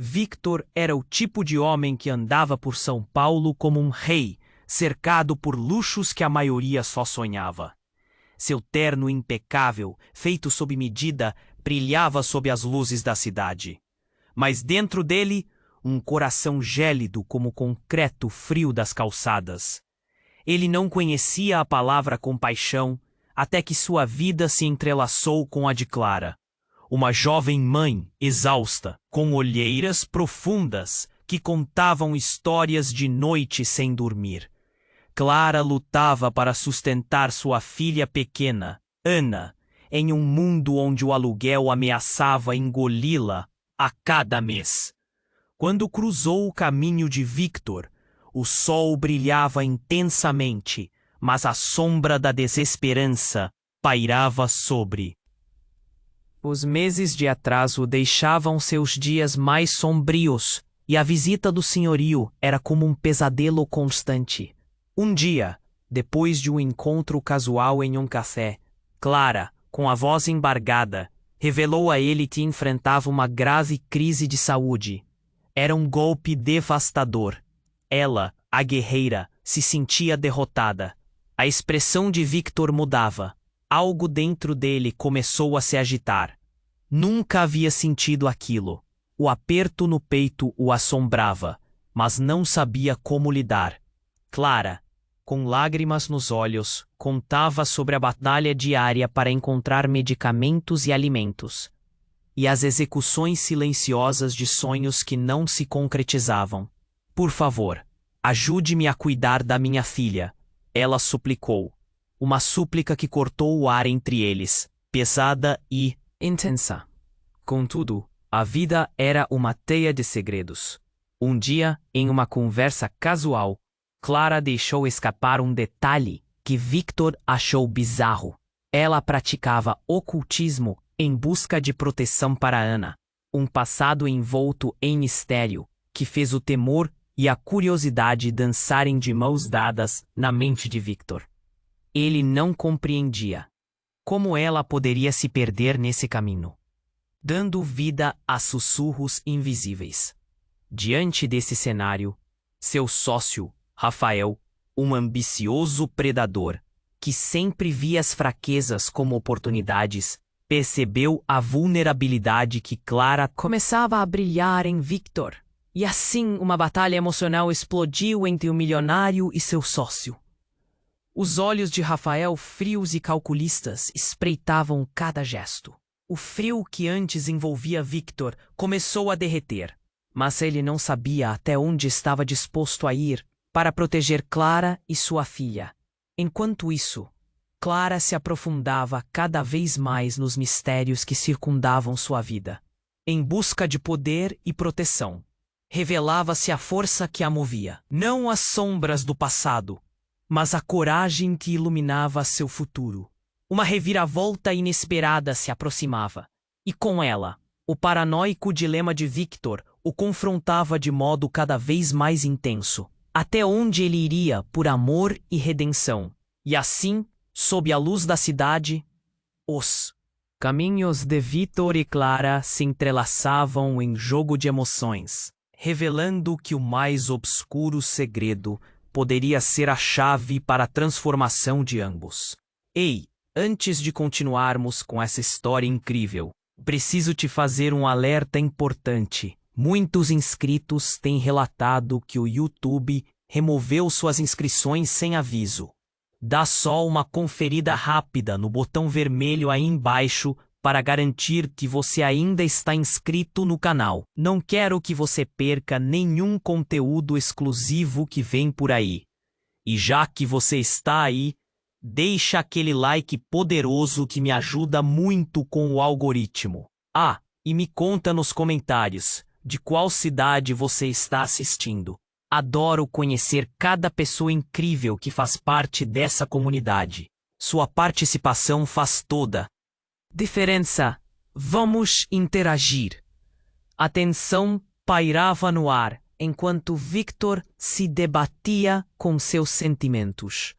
Victor era o tipo de homem que andava por São Paulo como um rei, cercado por luxos que a maioria só sonhava. Seu terno impecável, feito sob medida, brilhava sob as luzes da cidade. Mas dentro dele, um coração gélido como o concreto frio das calçadas. Ele não conhecia a palavra compaixão, até que sua vida se entrelaçou com a de Clara. Uma jovem mãe, exausta, com olheiras profundas, que contavam histórias de noite sem dormir. Clara lutava para sustentar sua filha pequena, Ana, em um mundo onde o aluguel ameaçava engoli-la a cada mês. Quando cruzou o caminho de Victor, o sol brilhava intensamente, mas a sombra da desesperança pairava sobre. Os meses de atraso deixavam seus dias mais sombrios, e a visita do senhorio era como um pesadelo constante. Um dia, depois de um encontro casual em um café, Clara, com a voz embargada, revelou a ele que enfrentava uma grave crise de saúde. Era um golpe devastador. Ela, a guerreira, se sentia derrotada. A expressão de Victor mudava. Algo dentro dele começou a se agitar. Nunca havia sentido aquilo. O aperto no peito o assombrava, mas não sabia como lidar. Clara, com lágrimas nos olhos, contava sobre a batalha diária para encontrar medicamentos e alimentos, e as execuções silenciosas de sonhos que não se concretizavam. Por favor, ajude-me a cuidar da minha filha, ela suplicou. Uma súplica que cortou o ar entre eles, pesada e intensa. Contudo, a vida era uma teia de segredos. Um dia, em uma conversa casual, Clara deixou escapar um detalhe que Victor achou bizarro. Ela praticava ocultismo em busca de proteção para Ana, um passado envolto em mistério que fez o temor e a curiosidade dançarem de mãos dadas na mente de Victor. Ele não compreendia como ela poderia se perder nesse caminho, dando vida a sussurros invisíveis. Diante desse cenário, seu sócio, Rafael, um ambicioso predador, que sempre via as fraquezas como oportunidades, percebeu a vulnerabilidade que Clara começava a brilhar em Victor. E assim uma batalha emocional explodiu entre o milionário e seu sócio. Os olhos de Rafael, frios e calculistas, espreitavam cada gesto. O frio que antes envolvia Victor começou a derreter, mas ele não sabia até onde estava disposto a ir para proteger Clara e sua filha. Enquanto isso, Clara se aprofundava cada vez mais nos mistérios que circundavam sua vida. Em busca de poder e proteção, revelava-se a força que a movia, não as sombras do passado, mas a coragem que iluminava seu futuro. Uma reviravolta inesperada se aproximava, e com ela, o paranoico dilema de Victor o confrontava de modo cada vez mais intenso. Até onde ele iria por amor e redenção? E assim, sob a luz da cidade, os caminhos de Victor e Clara se entrelaçavam em jogo de emoções, revelando que o mais obscuro segredo poderia ser a chave para a transformação de ambos. Ei, antes de continuarmos com essa história incrível, preciso te fazer um alerta importante. Muitos inscritos têm relatado que o YouTube removeu suas inscrições sem aviso. Dá só uma conferida rápida no botão vermelho aí embaixo para garantir que você ainda está inscrito no canal. Não quero que você perca nenhum conteúdo exclusivo que vem por aí. E já que você está aí, deixa aquele like poderoso que me ajuda muito com o algoritmo. Ah, e me conta nos comentários de qual cidade você está assistindo. Adoro conhecer cada pessoa incrível que faz parte dessa comunidade. Sua participação faz toda diferença. Vamos interagir. A tensão pairava no ar enquanto Victor se debatia com seus sentimentos.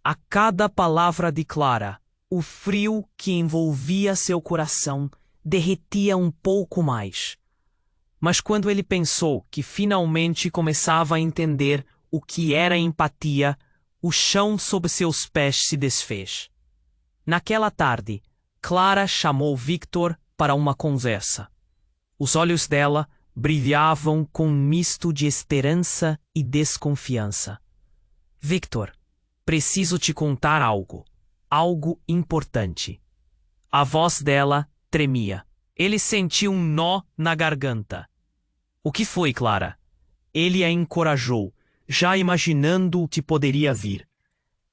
A cada palavra de Clara, o frio que envolvia seu coração derretia um pouco mais. Mas quando ele pensou que finalmente começava a entender o que era empatia, o chão sob seus pés se desfez. Naquela tarde, Clara chamou Victor para uma conversa. Os olhos dela brilhavam com um misto de esperança e desconfiança. Victor, preciso te contar algo. Algo importante. A voz dela tremia. Ele sentiu um nó na garganta. O que foi, Clara? Ele a encorajou, já imaginando o que poderia vir.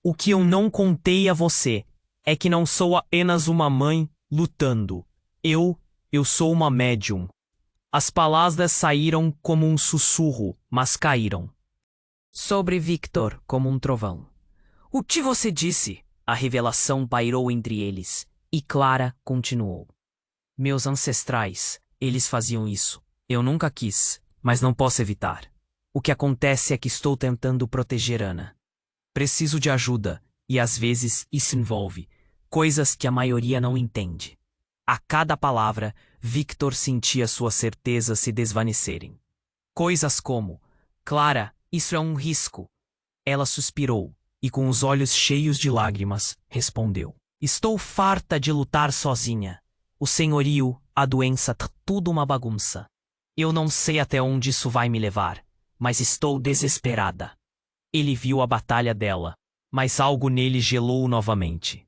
O que eu não contei a você é que não sou apenas uma mãe lutando. Eu sou uma médium. As palavras saíram como um sussurro, mas caíram sobre Victor como um trovão. O que você disse? A revelação pairou entre eles, e Clara continuou. Meus ancestrais, eles faziam isso. Eu nunca quis, mas não posso evitar. O que acontece é que estou tentando proteger Ana. Preciso de ajuda, e às vezes isso envolve coisas que a maioria não entende. A cada palavra, Victor sentia suas certezas se desvanecerem. Coisas como: Clara, isso é um risco. Ela suspirou, e com os olhos cheios de lágrimas, respondeu: Estou farta de lutar sozinha. O senhorio, a doença, tudo uma bagunça. Eu não sei até onde isso vai me levar, mas estou desesperada. Ele viu a batalha dela, mas algo nele gelou novamente.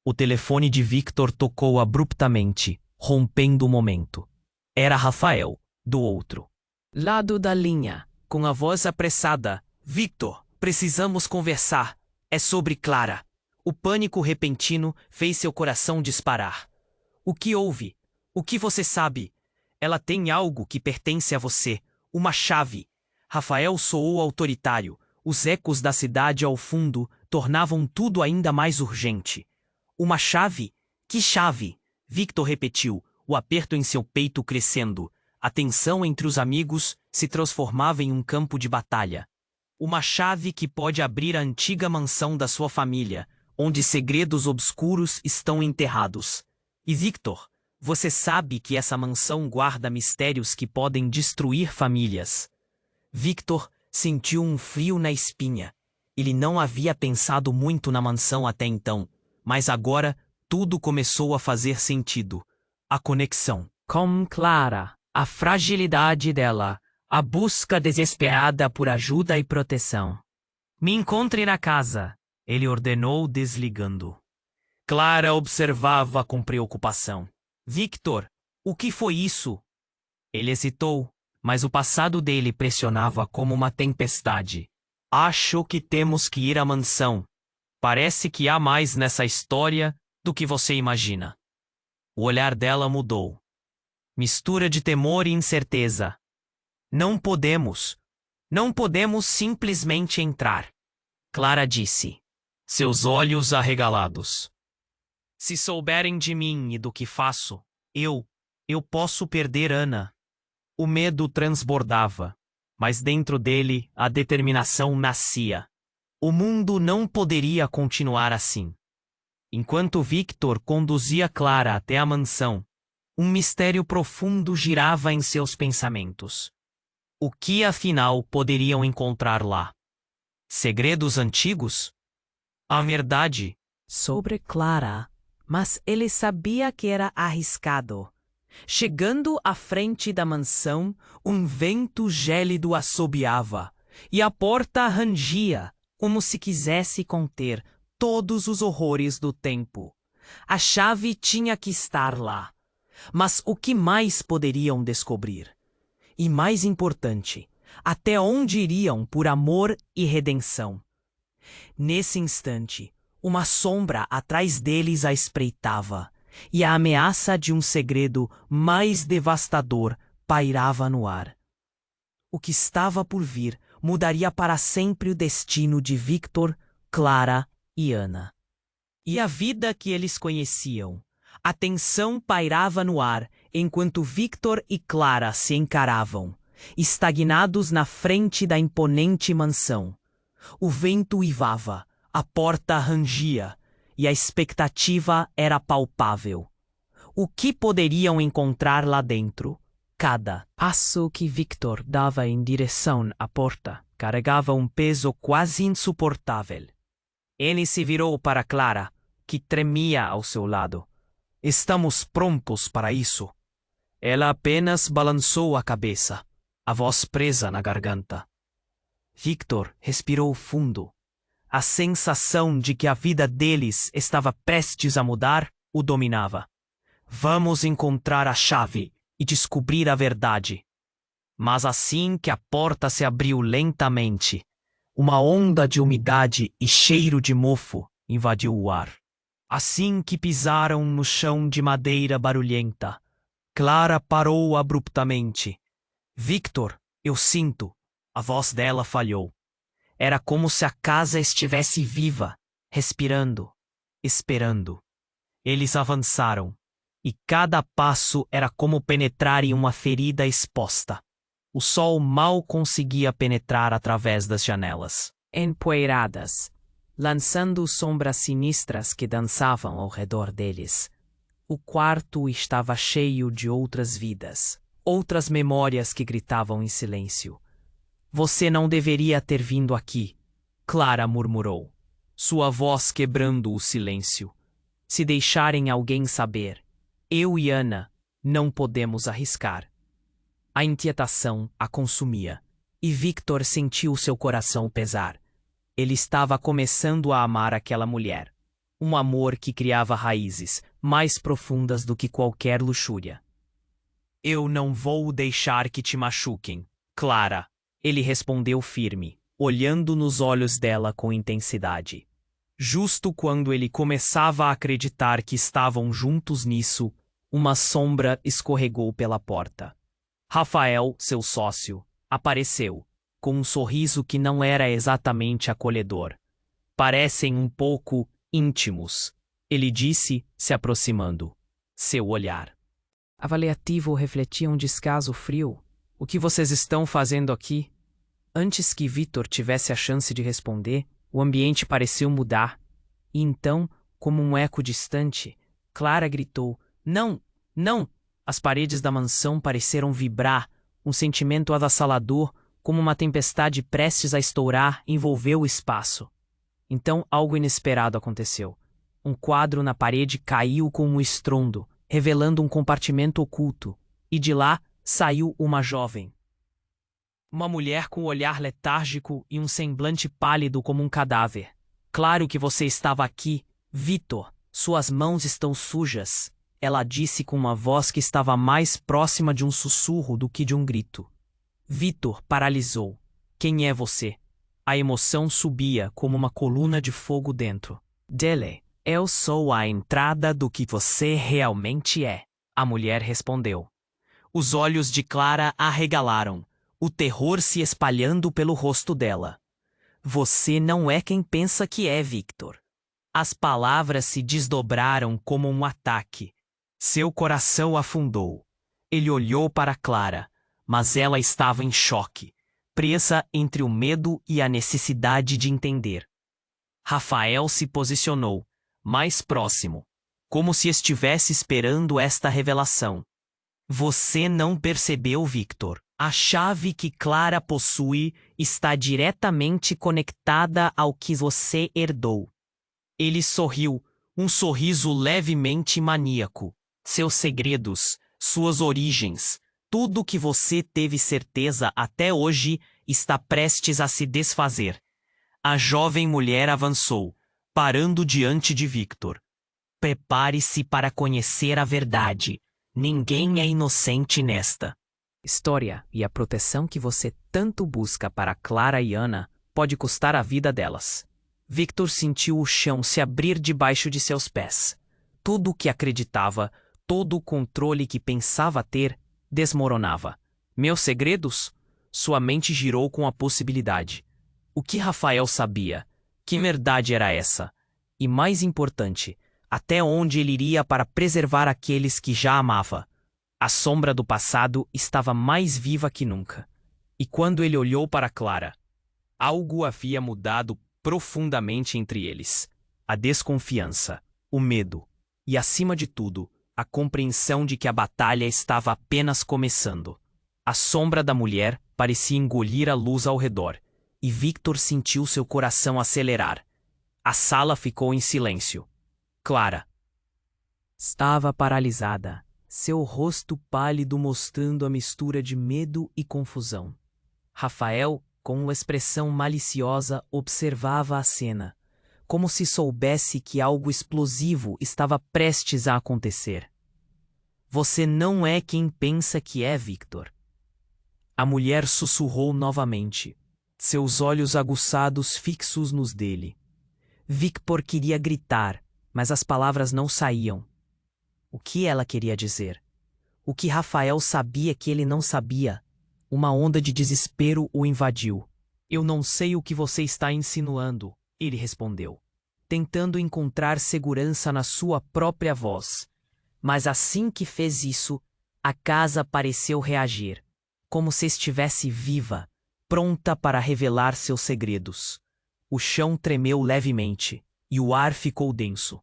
O telefone de Victor tocou abruptamente, rompendo o momento. Era Rafael, do outro lado da linha, com a voz apressada. Victor, precisamos conversar. É sobre Clara. O pânico repentino fez seu coração disparar. O que houve? O que você sabe? Ela tem algo que pertence a você. Uma chave. Rafael soou autoritário. Os ecos da cidade ao fundo tornavam tudo ainda mais urgente. Uma chave? Que chave? Victor repetiu, o aperto em seu peito crescendo. A tensão entre os amigos se transformava em um campo de batalha. Uma chave que pode abrir a antiga mansão da sua família, onde segredos obscuros estão enterrados. E Victor, você sabe que essa mansão guarda mistérios que podem destruir famílias. Victor sentiu um frio na espinha. Ele não havia pensado muito na mansão até então, mas agora tudo começou a fazer sentido. A conexão com Clara, a fragilidade dela, a busca desesperada por ajuda e proteção. Me encontre na casa, ele ordenou desligando. Clara observava com preocupação. Victor, o que foi isso? Ele hesitou, mas o passado dele pressionava como uma tempestade. Acho que temos que ir à mansão. Parece que há mais nessa história do que você imagina. O olhar dela mudou. Mistura de temor e incerteza. Não podemos simplesmente entrar, Clara disse, seus olhos arregalados. Se souberem de mim e do que faço, eu posso perder Ana. O medo transbordava, mas dentro dele a determinação nascia. O mundo não poderia continuar assim. Enquanto Victor conduzia Clara até a mansão, um mistério profundo girava em seus pensamentos. O que afinal poderiam encontrar lá? Segredos antigos? A verdade sobre Clara, mas ele sabia que era arriscado. Chegando à frente da mansão, um vento gélido assobiava, e a porta rangia, como se quisesse conter todos os horrores do tempo. A chave tinha que estar lá. Mas o que mais poderiam descobrir? E mais importante, até onde iriam por amor e redenção? Nesse instante, uma sombra atrás deles a espreitava, e a ameaça de um segredo mais devastador pairava no ar. O que estava por vir mudaria para sempre o destino de Victor, Clara e Ana. E a vida que eles conheciam. A tensão pairava no ar enquanto Victor e Clara se encaravam, estagnados na frente da imponente mansão. O vento uivava, a porta rangia, e a expectativa era palpável. O que poderiam encontrar lá dentro? cada passo que Victor dava em direção à porta carregava um peso quase insuportável. Ele se virou para Clara, que tremia ao seu lado. Estamos prontos para isso. Ela apenas balançou a cabeça, a voz presa na garganta. Victor respirou fundo. A sensação de que a vida deles estava prestes a mudar o dominava. Vamos encontrar a chave e descobrir a verdade. Mas assim que a porta se abriu lentamente, uma onda de umidade e cheiro de mofo invadiu o ar. Assim que pisaram no chão de madeira barulhenta, Clara parou abruptamente. Victor, eu sinto. A voz dela falhou. Era como se a casa estivesse viva, respirando, esperando. Eles avançaram, e cada passo era como penetrar em uma ferida exposta. O sol mal conseguia penetrar através das janelas, empoeiradas, lançando sombras sinistras que dançavam ao redor deles. O quarto estava cheio de outras vidas, outras memórias que gritavam em silêncio. Você não deveria ter vindo aqui, Clara murmurou, sua voz quebrando o silêncio. Se deixarem alguém saber, eu e Ana não podemos arriscar. A inquietação a consumia, e Victor sentiu seu coração pesar. Ele estava começando a amar aquela mulher. Um amor que criava raízes mais profundas do que qualquer luxúria. Eu não vou deixar que te machuquem, Clara. Ele respondeu firme, olhando nos olhos dela com intensidade. Justo quando ele começava a acreditar que estavam juntos nisso, uma sombra escorregou pela porta. Rafael, seu sócio, apareceu, com um sorriso que não era exatamente acolhedor. Parecem um pouco íntimos, ele disse, se aproximando. Seu olhar avaliativo refletia um descaso frio. O que vocês estão fazendo aqui? Antes que Victor tivesse a chance de responder, o ambiente pareceu mudar. E então, como um eco distante, Clara gritou, não, não! As paredes da mansão pareceram vibrar, um sentimento avassalador, como uma tempestade prestes a estourar, envolveu o espaço. Então algo inesperado aconteceu. Um quadro na parede caiu com um estrondo, revelando um compartimento oculto, e de lá saiu uma jovem. Uma mulher com um olhar letárgico e um semblante pálido como um cadáver. Claro que você estava aqui, Victor. Suas mãos estão sujas. Ela disse com uma voz que estava mais próxima de um sussurro do que de um grito. Victor paralisou. Quem é você? A emoção subia como uma coluna de fogo dentro dele. Eu sou a entrada do que você realmente é, a mulher respondeu. Os olhos de Clara arregalaram, o terror se espalhando pelo rosto dela. Você não é quem pensa que é, Victor. As palavras se desdobraram como um ataque. Seu coração afundou. Ele olhou para Clara, mas ela estava em choque, presa entre o medo e a necessidade de entender. Rafael se posicionou, mais próximo, como se estivesse esperando esta revelação. Você não percebeu, Victor. A chave que Clara possui está diretamente conectada ao que você herdou. Ele sorriu, um sorriso levemente maníaco. Seus segredos, suas origens, tudo que você teve certeza até hoje está prestes a se desfazer. A jovem mulher avançou, parando diante de Victor. Prepare-se para conhecer a verdade. Ninguém é inocente nesta história, e a proteção que você tanto busca para Clara e Ana pode custar a vida delas. Victor sentiu o chão se abrir debaixo de seus pés. Tudo o que acreditava, todo o controle que pensava ter, desmoronava. Meus segredos? Sua mente girou com a possibilidade. O que Rafael sabia? Que verdade era essa? E mais importante, até onde ele iria para preservar aqueles que já amava? A sombra do passado estava mais viva que nunca. E quando ele olhou para Clara, algo havia mudado profundamente entre eles. A desconfiança, o medo e, acima de tudo, a compreensão de que a batalha estava apenas começando. A sombra da mulher parecia engolir a luz ao redor, e Victor sentiu seu coração acelerar. A sala ficou em silêncio. Clara estava paralisada, seu rosto pálido mostrando a mistura de medo e confusão. Rafael, com uma expressão maliciosa, observava a cena, como se soubesse que algo explosivo estava prestes a acontecer. Você não é quem pensa que é, Victor. A mulher sussurrou novamente, seus olhos aguçados fixos nos dele. Victor queria gritar, mas as palavras não saíam. O que ela queria dizer? O que Rafael sabia que ele não sabia? Uma onda de desespero o invadiu. Eu não sei o que você está insinuando, ele respondeu, tentando encontrar segurança na sua própria voz. Mas assim que fez isso, a casa pareceu reagir, como se estivesse viva, pronta para revelar seus segredos. O chão tremeu levemente, e o ar ficou denso,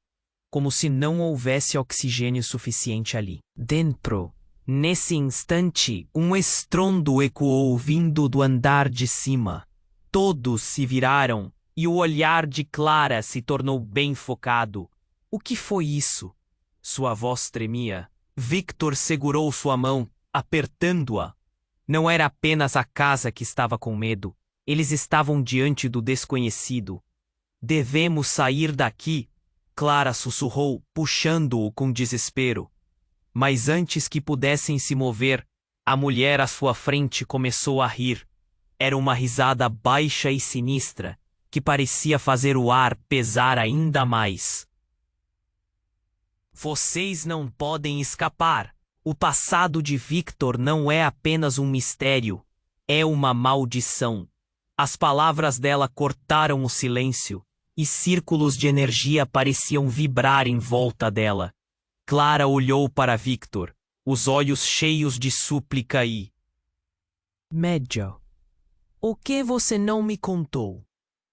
como se não houvesse oxigênio suficiente ali. Dentro, nesse instante, um estrondo ecoou vindo do andar de cima. Todos se viraram, e o olhar de Clara se tornou bem focado. O que foi isso? Sua voz tremia. Victor segurou sua mão, apertando-a. Não era apenas a casa que estava com medo. Eles estavam diante do desconhecido. Devemos sair daqui, Clara sussurrou, puxando-o com desespero. Mas antes que pudessem se mover, a mulher à sua frente começou a rir. Era uma risada baixa e sinistra, que parecia fazer o ar pesar ainda mais. Vocês não podem escapar. O passado de Victor não é apenas um mistério, é uma maldição. As palavras dela cortaram o silêncio, e círculos de energia pareciam vibrar em volta dela. Clara olhou para Victor, os olhos cheios de súplica e... Médio, o que você não me contou?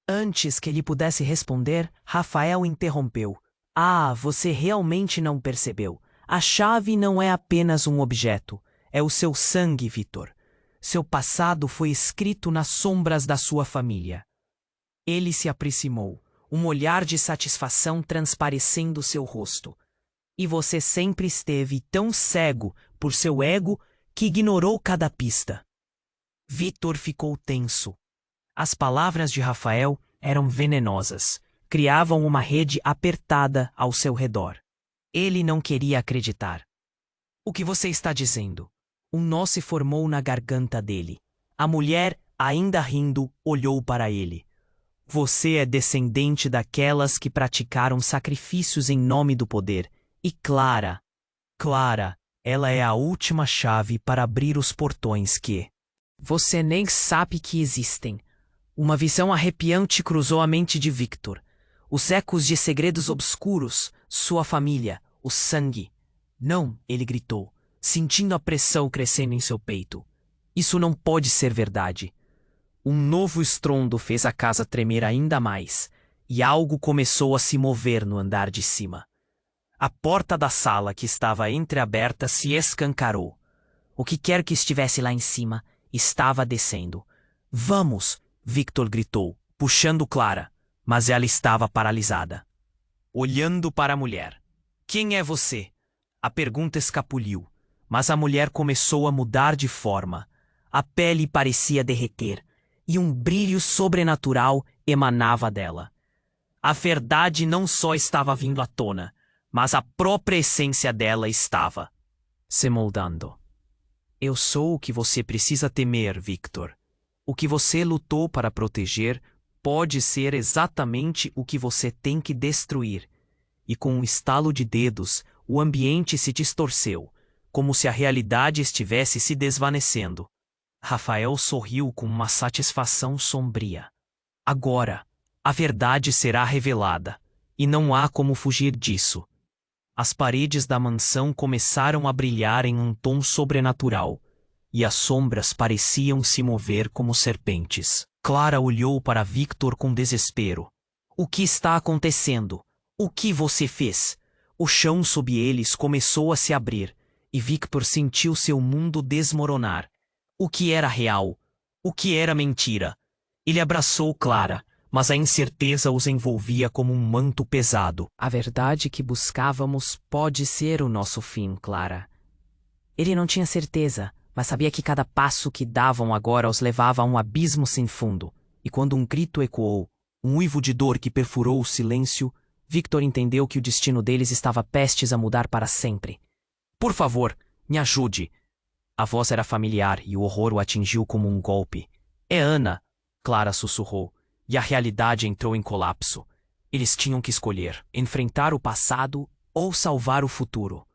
Antes que ele pudesse responder, Rafael interrompeu. Ah, você realmente não percebeu. A chave não é apenas um objeto. É o seu sangue, Victor. Seu passado foi escrito nas sombras da sua família. Ele se aproximou, um olhar de satisfação transparecendo seu rosto. E você sempre esteve tão cego por seu ego que ignorou cada pista. Victor ficou tenso. As palavras de Rafael eram venenosas. Criavam uma rede apertada ao seu redor. Ele não queria acreditar. O que você está dizendo? Um nó se formou na garganta dele. A mulher, ainda rindo, olhou para ele. Você é descendente daquelas que praticaram sacrifícios em nome do poder. E Clara, ela é a última chave para abrir os portões que... Você nem sabe que existem. Uma visão arrepiante cruzou a mente de Victor. Os ecos de segredos obscuros, sua família, o sangue. Não, ele gritou, sentindo a pressão crescendo em seu peito. Isso não pode ser verdade. Um novo estrondo fez a casa tremer ainda mais, e algo começou a se mover no andar de cima. A porta da sala que estava entreaberta se escancarou. O que quer que estivesse lá em cima estava descendo. Vamos! Victor gritou, puxando Clara, mas ela estava paralisada. Olhando para a mulher. Quem é você? A pergunta escapuliu, mas a mulher começou a mudar de forma. A pele parecia derreter, e um brilho sobrenatural emanava dela. A verdade não só estava vindo à tona, mas a própria essência dela estava se moldando. Eu sou o que você precisa temer, Victor. O que você lutou para proteger pode ser exatamente o que você tem que destruir. E com um estalo de dedos, o ambiente se distorceu, como se a realidade estivesse se desvanecendo. Rafael sorriu com uma satisfação sombria. Agora, a verdade será revelada, e não há como fugir disso. As paredes da mansão começaram a brilhar em um tom sobrenatural, e as sombras pareciam se mover como serpentes. Clara olhou para Victor com desespero. O que está acontecendo? O que você fez? O chão sob eles começou a se abrir, e Victor sentiu seu mundo desmoronar. O que era real? O que era mentira? Ele abraçou Clara, mas a incerteza os envolvia como um manto pesado. A verdade que buscávamos pode ser o nosso fim, Clara. Ele não tinha certeza, mas sabia que cada passo que davam agora os levava a um abismo sem fundo. E quando um grito ecoou, um uivo de dor que perfurou o silêncio, Victor entendeu que o destino deles estava prestes a mudar para sempre. Por favor, me ajude. A voz era familiar e o horror o atingiu como um golpe. É Ana, Clara sussurrou, e a realidade entrou em colapso. Eles tinham que escolher, enfrentar o passado ou salvar o futuro.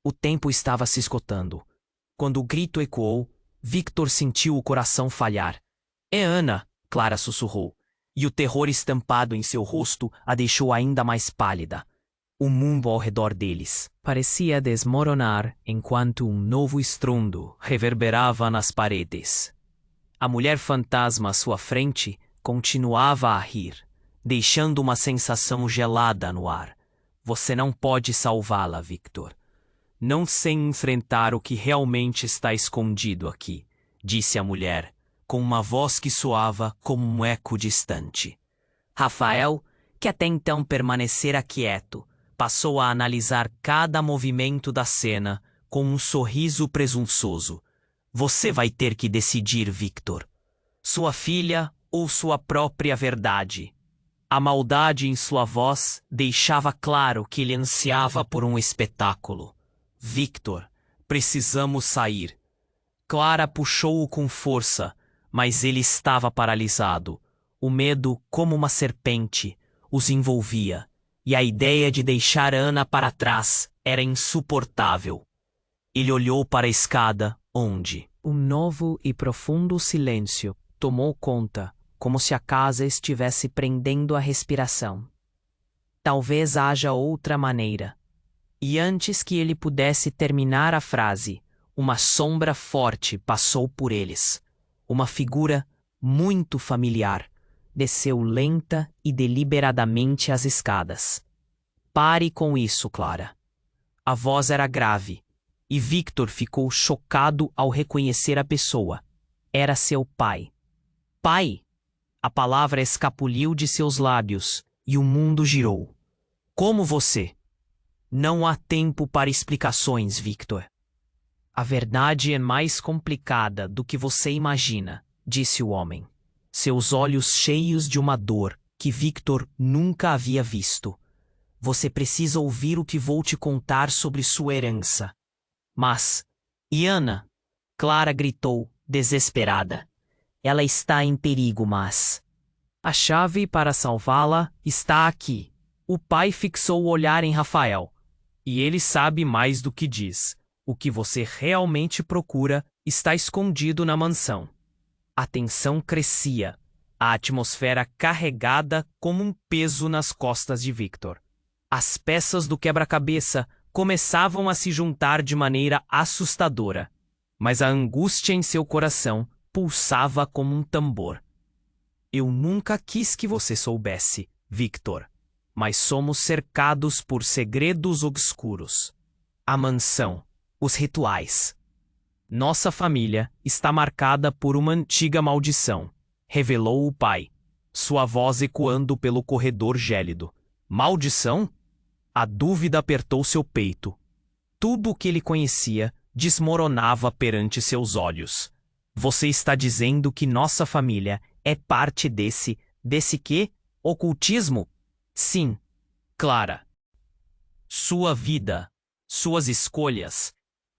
O tempo estava se esgotando. Quando o grito ecoou, Victor sentiu o coração falhar. É Ana, Clara sussurrou, e o terror estampado em seu rosto a deixou ainda mais pálida. O mundo ao redor deles parecia desmoronar enquanto um novo estrondo reverberava nas paredes. A mulher fantasma à sua frente continuava a rir, deixando uma sensação gelada no ar. Você não pode salvá-la, Victor. Não sem enfrentar o que realmente está escondido aqui, disse a mulher, com uma voz que soava como um eco distante. Rafael, que até então permanecera quieto, passou a analisar cada movimento da cena com um sorriso presunçoso. Você vai ter que decidir, Victor. Sua filha ou sua própria verdade? A maldade em sua voz deixava claro que ele ansiava por um espetáculo. Victor, precisamos sair. Clara puxou-o com força, mas ele estava paralisado. O medo, como uma serpente, os envolvia, e a ideia de deixar Ana para trás era insuportável. Ele olhou para a escada, onde um novo e profundo silêncio tomou conta, como se a casa estivesse prendendo a respiração. Talvez haja outra maneira. E antes que ele pudesse terminar a frase, uma sombra forte passou por eles. Uma figura muito familiar desceu lenta e deliberadamente as escadas. Pare com isso, Clara. A voz era grave, e Victor ficou chocado ao reconhecer a pessoa. Era seu pai. Pai! A palavra escapuliu de seus lábios, e o mundo girou. Como você? Não há tempo para explicações, Victor. A verdade é mais complicada do que você imagina, disse o homem, seus olhos cheios de uma dor que Victor nunca havia visto. Você precisa ouvir o que vou te contar sobre sua herança. Mas, e Ana? Clara gritou, desesperada. Ela está em perigo, mas... A chave para salvá-la está aqui. O pai fixou o olhar em Rafael. E ele sabe mais do que diz. O que você realmente procura está escondido na mansão. A tensão crescia, a atmosfera carregada como um peso nas costas de Victor. As peças do quebra-cabeça começavam a se juntar de maneira assustadora, mas a angústia em seu coração pulsava como um tambor. Eu nunca quis que você soubesse, Victor, mas somos cercados por segredos obscuros. A mansão, os rituais. Nossa família está marcada por uma antiga maldição, revelou o pai, sua voz ecoando pelo corredor gélido. Maldição? A dúvida apertou seu peito. Tudo o que ele conhecia desmoronava perante seus olhos. Você está dizendo que nossa família é parte desse quê? Ocultismo? Sim, Clara. Sua vida, suas escolhas,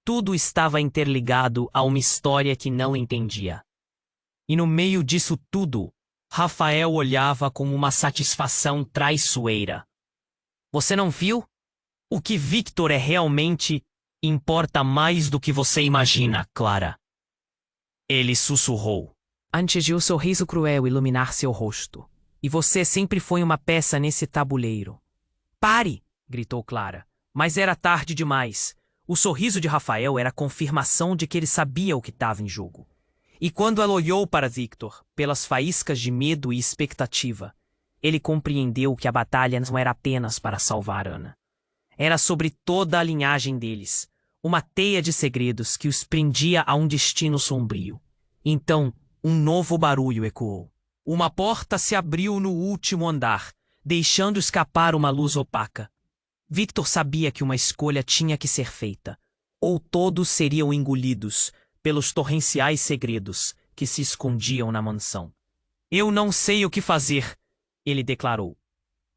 tudo estava interligado a uma história que não entendia. E no meio disso tudo, Rafael olhava com uma satisfação traiçoeira. Você não viu? O que Victor é realmente importa mais do que você imagina, Clara. Ele sussurrou, antes de um sorriso cruel iluminar seu rosto. E você sempre foi uma peça nesse tabuleiro. Pare! Gritou Clara. Mas era tarde demais. O sorriso de Rafael era a confirmação de que ele sabia o que estava em jogo. E quando ela olhou para Victor, pelas faíscas de medo e expectativa, ele compreendeu que a batalha não era apenas para salvar Ana. Era sobre toda a linhagem deles, uma teia de segredos que os prendia a um destino sombrio. Então, um novo barulho ecoou. Uma porta se abriu no último andar, deixando escapar uma luz opaca. Victor sabia que uma escolha tinha que ser feita, ou todos seriam engolidos pelos torrenciais segredos que se escondiam na mansão. Eu não sei o que fazer, ele declarou.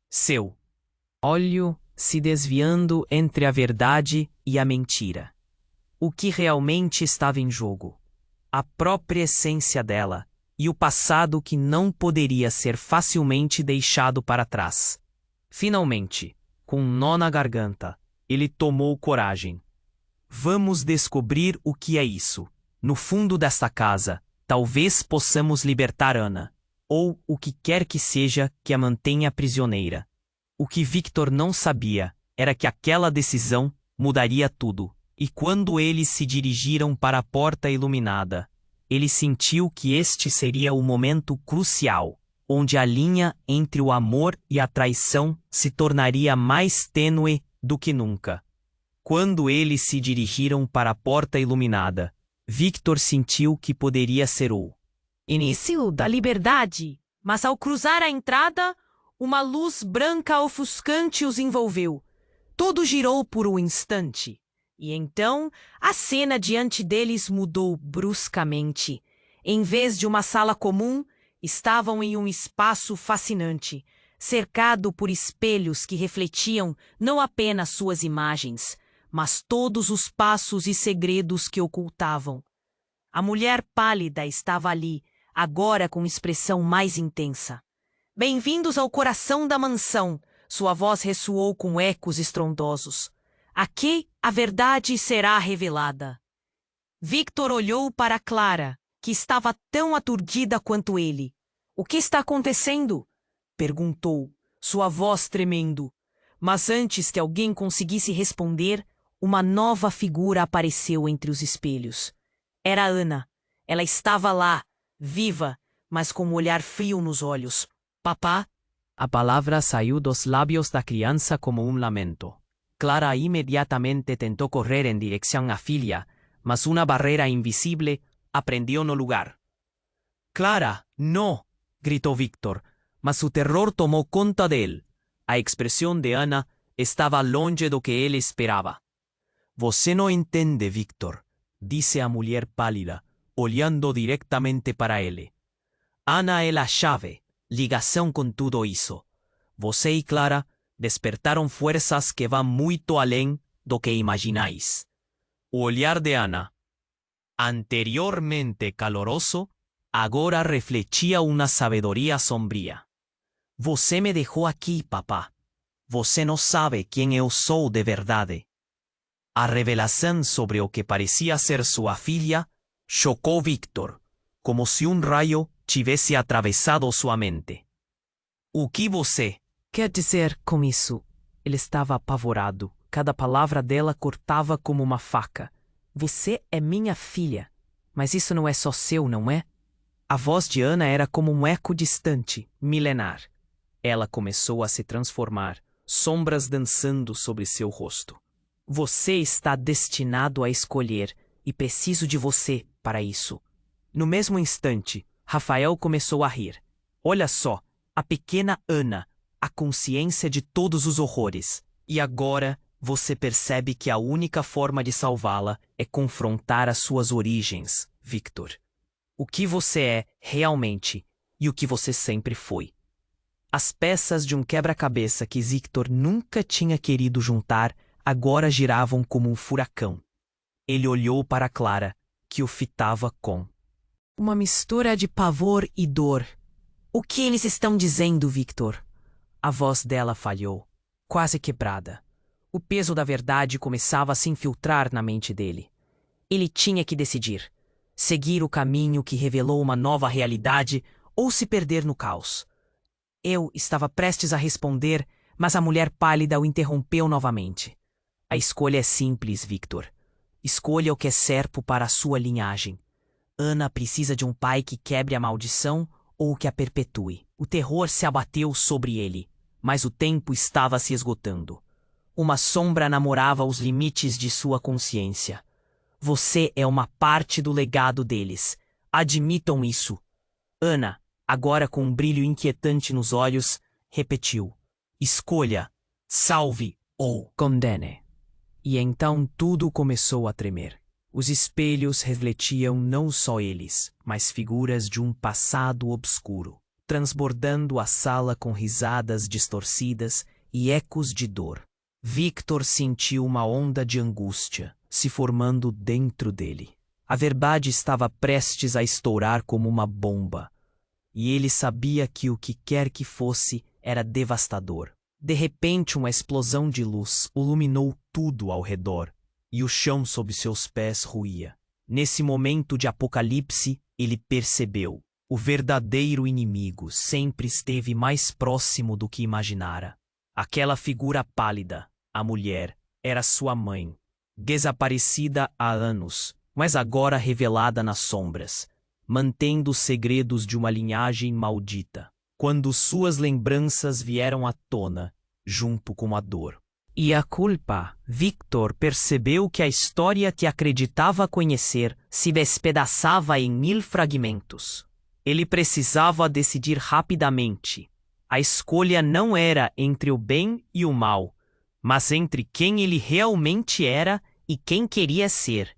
Seu olho se desviando entre a verdade e a mentira. O que realmente estava em jogo? A própria essência dela e o passado que não poderia ser facilmente deixado para trás. Finalmente, com um nó na garganta, ele tomou coragem. Vamos descobrir o que é isso. No fundo desta casa, talvez possamos libertar Ana, ou o que quer que seja que a mantenha prisioneira. O que Victor não sabia era que aquela decisão mudaria tudo, e quando eles se dirigiram para a porta iluminada, ele sentiu que este seria o momento crucial, onde a linha entre o amor e a traição se tornaria mais tênue do que nunca. Quando eles se dirigiram para a porta iluminada, Victor sentiu que poderia ser o início da liberdade, mas ao cruzar a entrada, uma luz branca ofuscante os envolveu. Tudo girou por um instante, e então a cena diante deles mudou bruscamente. Em vez de uma sala comum, estavam em um espaço fascinante, cercado por espelhos que refletiam não apenas suas imagens, mas todos os passos e segredos que ocultavam. A mulher pálida estava ali, agora com expressão mais intensa. Bem-vindos ao coração da mansão, sua voz ressoou com ecos estrondosos. Aqui a verdade será revelada. Victor olhou para Clara, que estava tão aturdida quanto ele. O que está acontecendo? Perguntou, sua voz tremendo. Mas antes que alguém conseguisse responder, uma nova figura apareceu entre os espelhos. Era Ana. Ela estava lá, viva, mas com um olhar frio nos olhos. Papá? A palavra saiu dos lábios da criança como um lamento. Clara imediatamente tentou correr em direção à filha, mas uma barreira invisível a prendeu no lugar. Clara, não! Gritou Victor, mas o terror tomou conta dele. A expressão de Ana estava longe do que ele esperava. Você não entende, Victor, disse a mulher pálida, olhando diretamente para ele. Ana é a chave, ligação com tudo isso. Você e Clara despertaram forças que vão muito além do que imaginais. O olhar de Ana, anteriormente caloroso, agora refletia uma sabedoria sombria. Você me deixou aqui, papá. Você não sabe quem eu sou de verdade. A revelação sobre o que parecia ser sua filha chocou Victor, como se um raio tivesse atravessado sua mente. O que você quer dizer com isso? Ele estava apavorado. Cada palavra dela cortava como uma faca. Você é minha filha. Mas isso não é só seu, não é? A voz de Ana era como um eco distante, milenar. Ela começou a se transformar, sombras dançando sobre seu rosto. Você está destinado a escolher, e preciso de você para isso. No mesmo instante, Rafael começou a rir. Olha só, a pequena Ana, a consciência de todos os horrores. E agora você percebe que a única forma de salvá-la é confrontar as suas origens, Victor. O que você é realmente e o que você sempre foi. As peças de um quebra-cabeça que Victor nunca tinha querido juntar agora giravam como um furacão. Ele olhou para Clara, que o fitava com uma mistura de pavor e dor. O que eles estão dizendo, Victor? A voz dela falhou, quase quebrada. O peso da verdade começava a se infiltrar na mente dele. Ele tinha que decidir: seguir o caminho que revelou uma nova realidade ou se perder no caos. Eu estava prestes a responder, mas a mulher pálida o interrompeu novamente. A escolha é simples, Victor. Escolha o que é certo para a sua linhagem. Ana precisa de um pai que quebre a maldição ou que a perpetue. O terror se abateu sobre ele, mas o tempo estava se esgotando. Uma sombra namorava os limites de sua consciência. Você é uma parte do legado deles. Admitam isso. Ana, agora com um brilho inquietante nos olhos, repetiu: escolha, salve ou condene. E então tudo começou a tremer. Os espelhos refletiam não só eles, mas figuras de um passado obscuro, transbordando a sala com risadas distorcidas e ecos de dor. Victor sentiu uma onda de angústia se formando dentro dele. A verdade estava prestes a estourar como uma bomba, e ele sabia que o que quer que fosse era devastador. De repente, uma explosão de luz iluminou tudo ao redor, e o chão sob seus pés ruía. Nesse momento de apocalipse, ele percebeu: o verdadeiro inimigo sempre esteve mais próximo do que imaginara. Aquela figura pálida, a mulher, era sua mãe, desaparecida há anos, mas agora revelada nas sombras, mantendo os segredos de uma linhagem maldita. Quando suas lembranças vieram à tona, junto com a dor e a culpa, Victor percebeu que a história que acreditava conhecer se despedaçava em 1000 fragmentos. Ele precisava decidir rapidamente. A escolha não era entre o bem e o mal, mas entre quem ele realmente era e quem queria ser.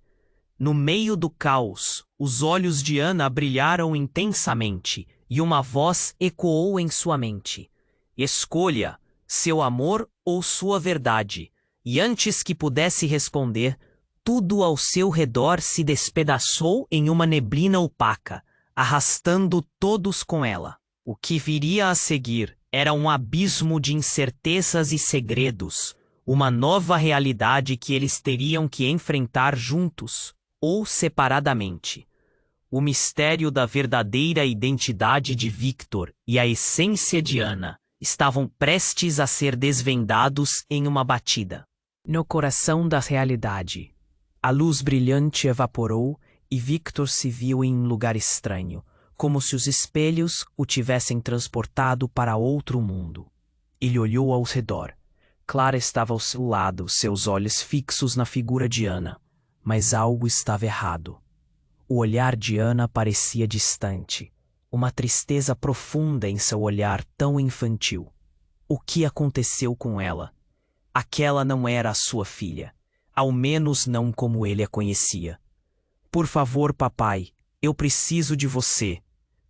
No meio do caos, os olhos de Ana brilharam intensamente e uma voz ecoou em sua mente: escolha, seu amor ou sua verdade. E antes que pudesse responder, tudo ao seu redor se despedaçou em uma neblina opaca, arrastando todos com ela. O que viria a seguir era um abismo de incertezas e segredos, uma nova realidade que eles teriam que enfrentar juntos ou separadamente. O mistério da verdadeira identidade de Victor e a essência de Ana estavam prestes a ser desvendados em uma batida. No coração da realidade, a luz brilhante evaporou e Victor se viu em um lugar estranho, como se os espelhos o tivessem transportado para outro mundo. Ele olhou ao redor. Clara estava ao seu lado, seus olhos fixos na figura de Ana. Mas algo estava errado. O olhar de Ana parecia distante, uma tristeza profunda em seu olhar tão infantil. O que aconteceu com ela? Aquela não era a sua filha, ao menos não como ele a conhecia. Por favor, papai, eu preciso de você.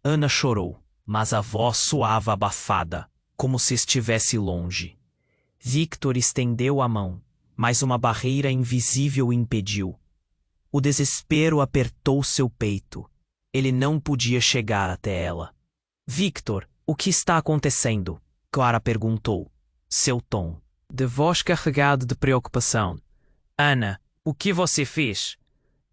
Ana chorou, mas a voz soava abafada, como se estivesse longe. Victor estendeu a mão, mas uma barreira invisível o impediu. O desespero apertou seu peito. Ele não podia chegar até ela. Victor, o que está acontecendo? Clara perguntou, seu tom de voz carregado de preocupação. Ana, o que você fez?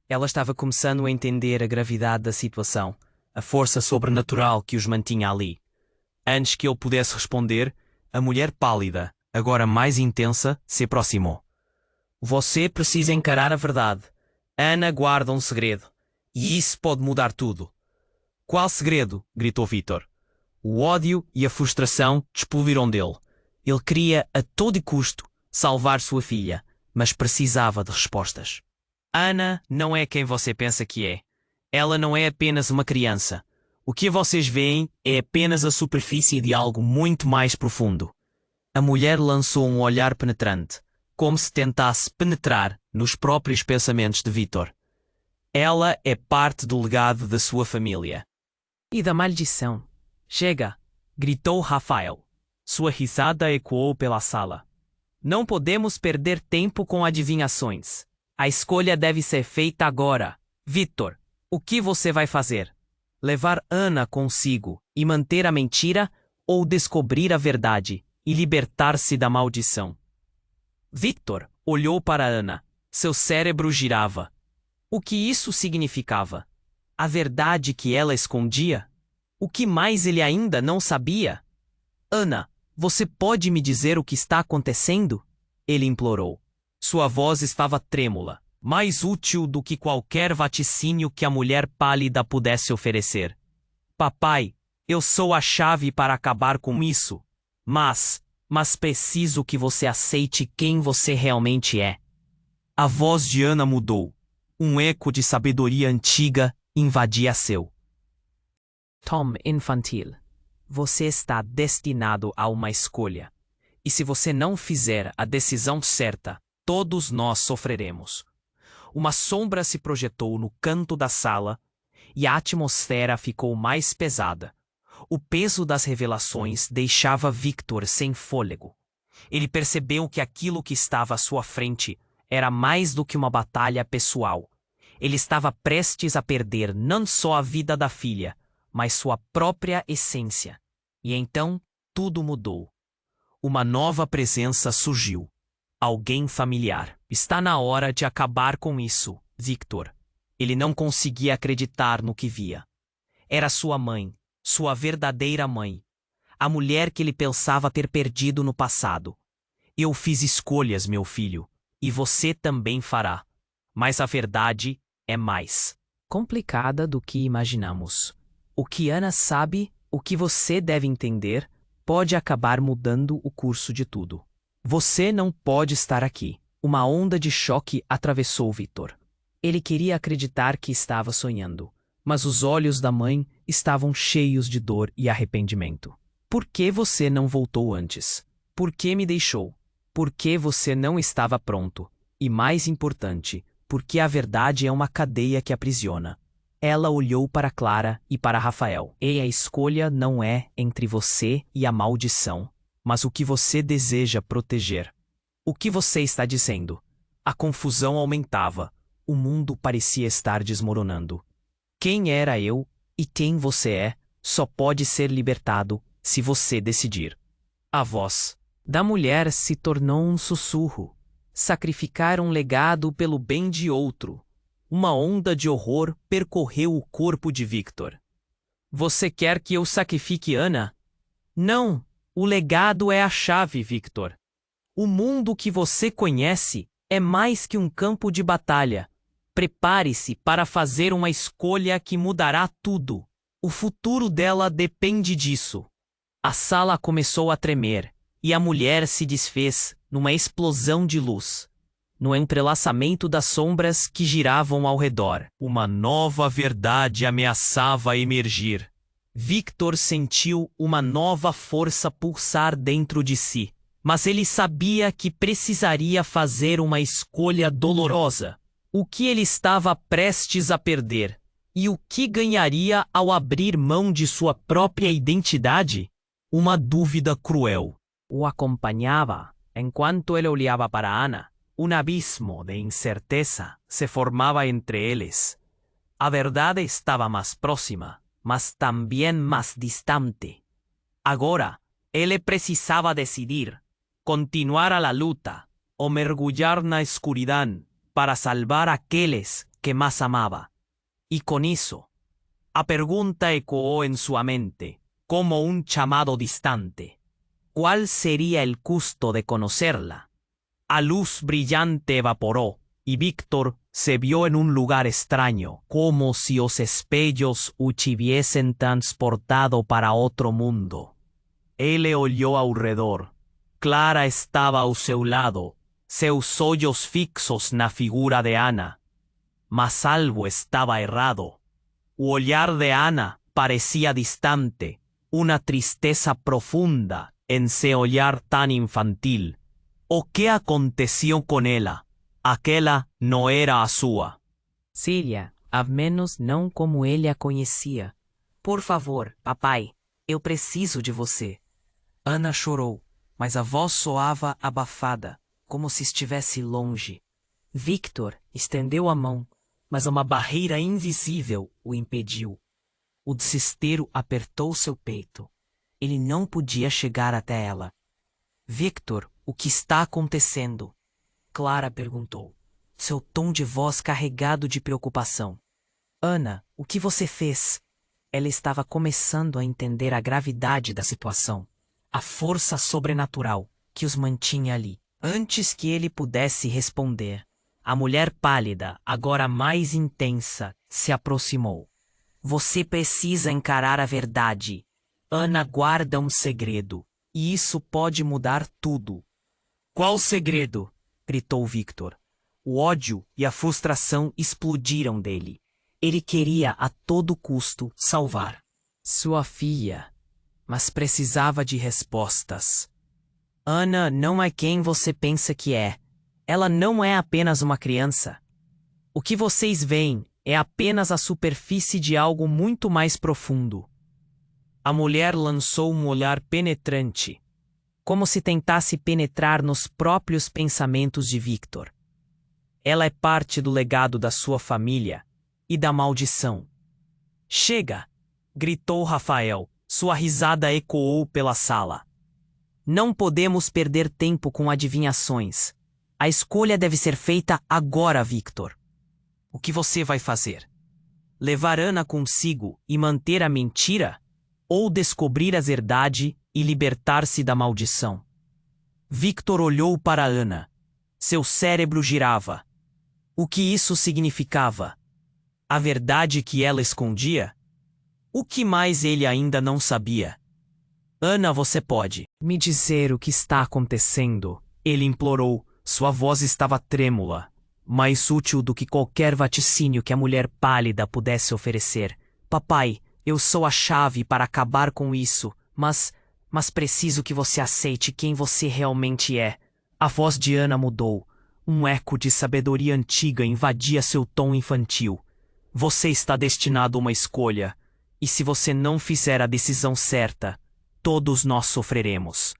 Ela estava começando a entender a gravidade da situação, a força sobrenatural que os mantinha ali. Antes que ele pudesse responder, a mulher pálida, agora mais intensa, se aproximou. Você precisa encarar a verdade. Ana guarda um segredo, e isso pode mudar tudo. Qual segredo? Gritou Victor. O ódio e a frustração explodiram dele. Ele queria, a todo custo, salvar sua filha, mas precisava de respostas. Ana não é quem você pensa que é. Ela não é apenas uma criança. O que vocês veem é apenas a superfície de algo muito mais profundo. A mulher lançou um olhar penetrante, como se tentasse penetrar nos próprios pensamentos de Victor. Ela é parte do legado da sua família. E da maldição. Chega! Gritou Rafael. Sua risada ecoou pela sala. Não podemos perder tempo com adivinhações. A escolha deve ser feita agora. Victor, o que você vai fazer? Levar Ana consigo e manter a mentira ou descobrir a verdade e libertar-se da maldição? Victor olhou para Ana. Seu cérebro girava. O que isso significava? A verdade que ela escondia? O que mais ele ainda não sabia? Ana, você pode me dizer o que está acontecendo? Ele implorou. Sua voz estava trêmula, mais útil do que qualquer vaticínio que a mulher pálida pudesse oferecer. Papai, eu sou a chave para acabar com isso. Mas mas preciso que você aceite quem você realmente é. A voz de Ana mudou. Um eco de sabedoria antiga invadia seu. Tom infantil, você está destinado a uma escolha. E se você não fizer a decisão certa, todos nós sofreremos. Uma sombra se projetou no canto da sala e a atmosfera ficou mais pesada. O peso das revelações deixava Victor sem fôlego. Ele percebeu que aquilo que estava à sua frente era mais do que uma batalha pessoal. Ele estava prestes a perder não só a vida da filha, mas sua própria essência. E então tudo mudou. Uma nova presença surgiu. Alguém familiar. Está na hora de acabar com isso, Victor. Ele não conseguia acreditar no que via. Era sua mãe, sua verdadeira mãe. A mulher que ele pensava ter perdido no passado. Eu fiz escolhas, meu filho, e você também fará. Mas a verdade é mais complicada do que imaginamos. O que Ana sabe, o que você deve entender, pode acabar mudando o curso de tudo. Você não pode estar aqui. Uma onda de choque atravessou Victor. Ele queria acreditar que estava sonhando, mas os olhos da mãe estavam cheios de dor e arrependimento. Por que você não voltou antes? Por que me deixou? Por que você não estava pronto? E mais importante, porque a verdade é uma cadeia que aprisiona. Ela olhou para Clara e para Rafael. E a escolha não é entre você e a maldição, mas o que você deseja proteger. O que você está dizendo? A confusão aumentava. O mundo parecia estar desmoronando. Quem era eu e quem você é só pode ser libertado se você decidir. A voz da mulher se tornou um sussurro. Sacrificar um legado pelo bem de outro. Uma onda de horror percorreu o corpo de Victor. Você quer que eu sacrifique Ana? Não, o legado é a chave, Victor. O mundo que você conhece é mais que um campo de batalha. Prepare-se para fazer uma escolha que mudará tudo. O futuro dela depende disso. A sala começou a tremer e a mulher se desfez numa explosão de luz. No entrelaçamento das sombras que giravam ao redor, uma nova verdade ameaçava emergir. Victor sentiu uma nova força pulsar dentro de si, mas ele sabia que precisaria fazer uma escolha dolorosa. O que ele estava prestes a perder? E o que ganharia ao abrir mão de sua própria identidade? Uma dúvida cruel o acompanhava enquanto ele olhava para Ana. Um abismo de incerteza se formava entre eles. A verdade estava mais próxima, mas também mais distante. Agora, ele precisava decidir: continuar a la luta ou mergulhar na escuridão para salvar aqueles que mais amava. E com isso, a pergunta ecoou em sua mente, como um chamado distante. ¿Cuál sería el custo de conocerla? A luz brillante evaporó, y Víctor se vio en un lugar extraño, como si los espejos hubiesen transportado para otro mundo. Él olhou ao redor. Clara estava ao seu lado, seus olhos fixos na figura de Ana. Mas algo estava errado. O olhar de Ana parecía distante, una tristeza profunda en seu olhar tan infantil. O que aconteceu com ela? Aquela não era a sua. Cília, a menos não como ele a conhecia. Por favor, papai, eu preciso de você. Ana chorou, mas a voz soava abafada, como se estivesse longe. Victor estendeu a mão, mas uma barreira invisível o impediu. O desespero apertou seu peito. Ele não podia chegar até ela. Victor, o que está acontecendo? Clara perguntou, seu tom de voz carregado de preocupação. Ana, o que você fez? Ela estava começando a entender a gravidade da situação, a força sobrenatural que os mantinha ali. Antes que ele pudesse responder, a mulher pálida, agora mais intensa, se aproximou. Você precisa encarar a verdade. Ana guarda um segredo. E isso pode mudar tudo. Qual o segredo? Gritou Victor. O ódio e a frustração explodiram dele. Ele queria a todo custo salvar sua filha, mas precisava de respostas. Ana não é quem você pensa que é. Ela não é apenas uma criança. O que vocês veem é apenas a superfície de algo muito mais profundo. A mulher lançou um olhar penetrante, como se tentasse penetrar nos próprios pensamentos de Victor. Ela é parte do legado da sua família e da maldição. Chega! Gritou Rafael. Sua risada ecoou pela sala. Não podemos perder tempo com adivinhações. A escolha deve ser feita agora, Victor. O que você vai fazer? Levar Ana consigo e manter a mentira? Ou descobrir a verdade e libertar-se da maldição? Victor olhou para Ana. Seu cérebro girava. O que isso significava? A verdade que ela escondia? O que mais ele ainda não sabia? Ana, você pode me dizer o que está acontecendo? Ele implorou. Sua voz estava trêmula, mais útil do que qualquer vaticínio que a mulher pálida pudesse oferecer. Papai, eu sou a chave para acabar com isso, mas preciso que você aceite quem você realmente é. A voz de Ana mudou. Um eco de sabedoria antiga invadia seu tom infantil. Você está destinado a uma escolha, e se você não fizer a decisão certa, todos nós sofreremos.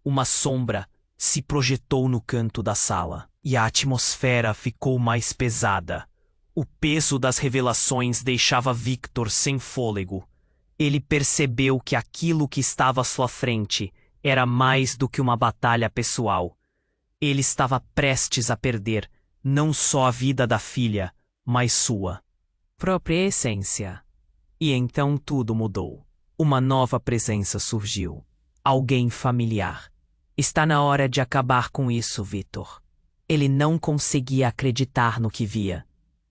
Uma sombra se projetou no canto da sala, e a atmosfera ficou mais pesada. O peso das revelações deixava Victor sem fôlego. Ele percebeu que aquilo que estava à sua frente era mais do que uma batalha pessoal. Ele estava prestes a perder não só a vida da filha, mas sua própria essência. E então tudo mudou. Uma nova presença surgiu. Alguém familiar. Está na hora de acabar com isso, Victor. Ele não conseguia acreditar no que via.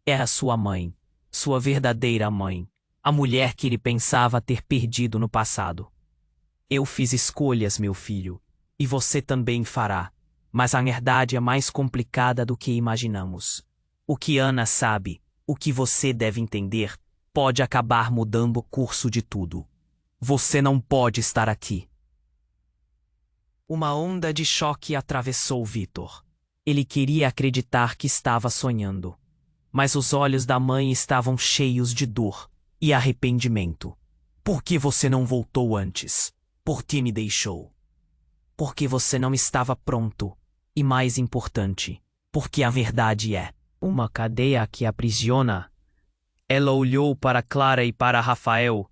Era sua mãe, sua verdadeira mãe, a mulher que ele pensava ter perdido no passado. Eu fiz escolhas, meu filho, e você também fará, mas a verdade é mais complicada do que imaginamos. O que Ana sabe, o que você deve entender, pode acabar mudando o curso de tudo. Você não pode estar aqui. Uma onda de choque atravessou Victor. Ele queria acreditar que estava sonhando, mas os olhos da mãe estavam cheios de dor e arrependimento. Por que você não voltou antes? Por que me deixou? Porque você não estava pronto. E mais importante, porque a verdade é uma cadeia que aprisiona. Ela olhou para Clara e para Rafael,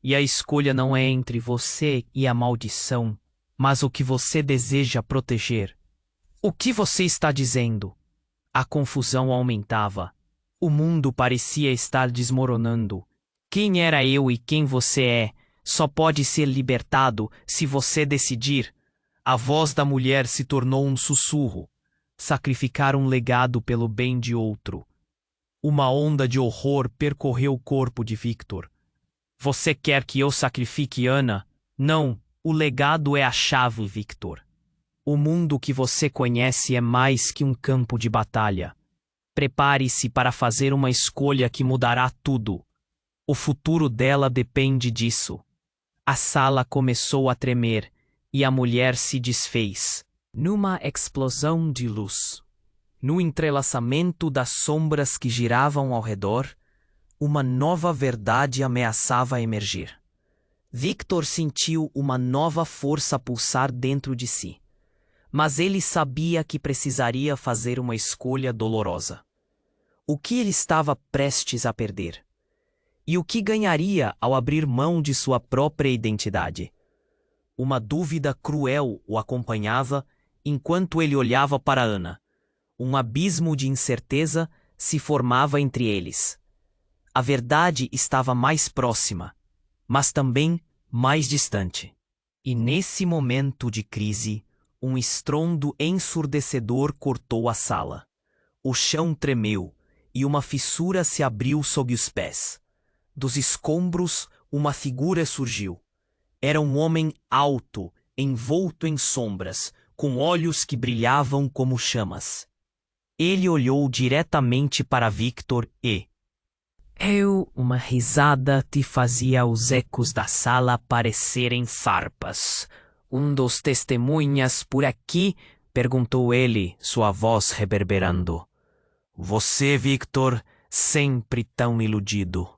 e a escolha não é entre você e a maldição, mas o que você deseja proteger. O que você está dizendo? A confusão aumentava. O mundo parecia estar desmoronando. Quem era eu e quem você é só pode ser libertado se você decidir. A voz da mulher se tornou um sussurro. Sacrificar um legado pelo bem de outro. Uma onda de horror percorreu o corpo de Victor. Você quer que eu sacrifique Ana? Não, o legado é a chave, Victor. O mundo que você conhece é mais que um campo de batalha. Prepare-se para fazer uma escolha que mudará tudo. O futuro dela depende disso. A sala começou a tremer e a mulher se desfez, numa explosão de luz. No entrelaçamento das sombras que giravam ao redor, uma nova verdade ameaçava emergir. Victor sentiu uma nova força pulsar dentro de si. Mas ele sabia que precisaria fazer uma escolha dolorosa. O que ele estava prestes a perder? E o que ganharia ao abrir mão de sua própria identidade? Uma dúvida cruel o acompanhava enquanto ele olhava para Ana. Um abismo de incerteza se formava entre eles. A verdade estava mais próxima, mas também mais distante. E nesse momento de crise, um estrondo ensurdecedor cortou a sala. O chão tremeu e uma fissura se abriu sob os pés. Dos escombros, uma figura surgiu. Era um homem alto envolto em sombras, com olhos que brilhavam como chamas. Ele olhou diretamente para Victor e... Uma risada te fazia os ecos da sala parecerem farpas. Dos testemunhas por aqui? Perguntou ele, sua voz reverberando. Você, Victor, sempre tão iludido.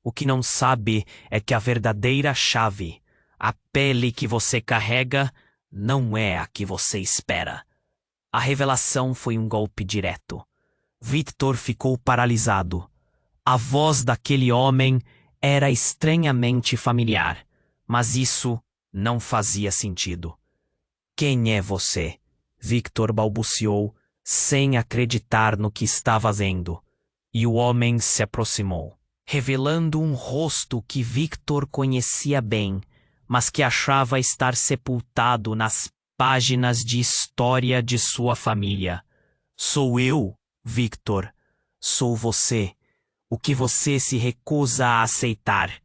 O que não sabe é que a verdadeira chave, a pele que você carrega, não é a que você espera. A revelação foi um golpe direto. Victor ficou paralisado. A voz daquele homem era estranhamente familiar, mas isso não fazia sentido. Quem é você? Victor balbuciou, sem acreditar no que estava vendo. E o homem se aproximou, revelando um rosto que Victor conhecia bem, mas que achava estar sepultado nas páginas de história de sua família. Sou eu, Victor. Sou você. O que você se recusa a aceitar.